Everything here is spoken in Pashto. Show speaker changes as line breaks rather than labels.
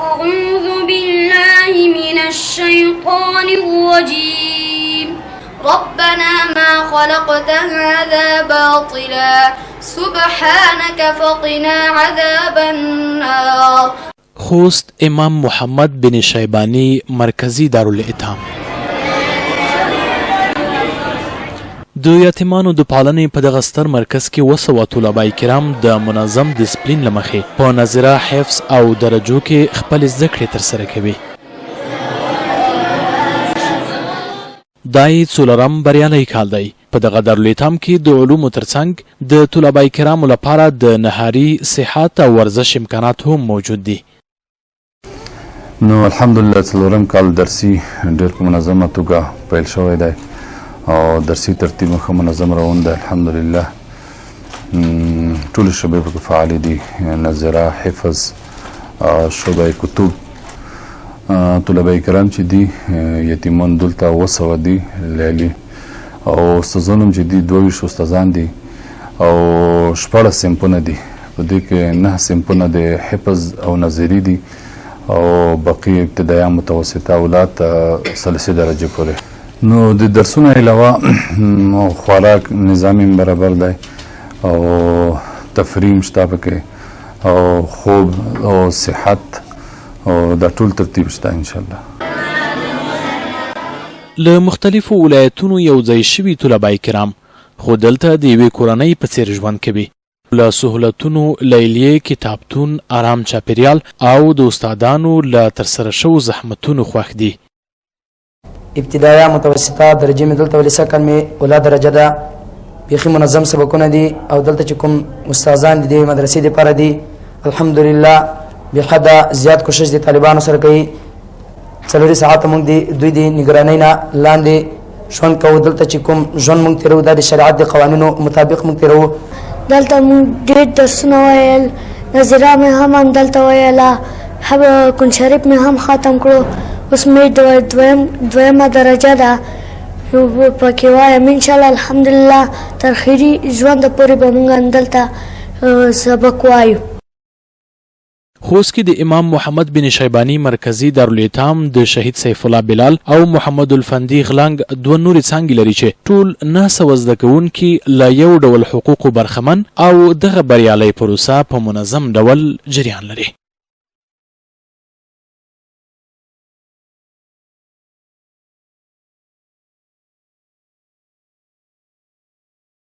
أعوذ بالله من الشيطان الرجيم ربنا ما خلقت هذا باطلا سبحانك فقنا عذاب النار.
خوست امام محمد بن شیبانی مرکزی دارالایتام. د یتیمانو د پالنې په دغه ستر مرکز کې 200 طلبه کرام د منظم ډیسپلین له مخې په نظره حفظ او درجو کې خپل زده کړې ترسره کوي. دا یې څلورم بریالی کال دی. په دغه دارالایتام کې د علومو ترڅنګ د طلبه کرامو لپاره د نهاري، صحت او ورزش امکانات هم موجود دي.
نو الحمدلله څلورم کال درسي ډېر په منظمه توګه پیل شوی دی او درسي ترتیب ښه منظم روان دی الحمدلله. ټولې شعبې پکې فعالې دي، نظره، حفظ، شعبه کتب. طلبه کرام چې دي یتیمان دلته 200 دي لیلي او استادان هم چې دي 22 استادان دي او 14 صنفونه دي. په دې کې 9 صنفونه د حفظ او نظري دي او بقیه ابتدایي متوسطه اولاد ثالثه درجه پورې. نو د درسونو علاوه خوراک نظام برابر دی او تفریم شته پکې او خوب او صحت او دا ټول ترتیب شته ان شاء الله.
له مختلفو ولایتونو یو ځای شوي طلبه کرام خو دلته د یوې کورنۍ په څیر ژوند کوي. له سهولتونو لیلیې، کتابتون، آرام چاپیریال او د استادانو له ترسره شوو زحمتونو خوښ دي.
ابتدایه متوسطه درجه مې دلته ولې سکن مې اوله درجه ده. بیخي منظم سبقونه دي او دلته چې کوم استادان دي د مدرسې دپاره دي الحمدلله بېحده زیات کوشش د طالبانو سره کوي. 4 ساعته موږ دوی د نګرانۍ نه لاندې ژوند کوو. دلته چې کوم ژوند موږ تېروو دا د شریعت د قوانینو مطابق موږ تېروو.
دلته موږ ډېر درسونه ویل، نظره مې هم همدلته ویله، قرآن شریف مې هم ختم کړو. اوس مې دویمه درجه ده پکې وایم انشاءالله الحمدلله تر خیري ژونده پورې به موږ همدلته سبق وایو.
خوست کې د امام محمد بن شیبانی مرکزی دارالایتام د شهید سیف الله بلال او محمد الفندي غلنګ 2 نورې څانګې لري چې ټول 900 زده کوونکي له یو ډول حقوقو برخمن او دغه بریالۍ پروسه په منظم ډول جریان لري.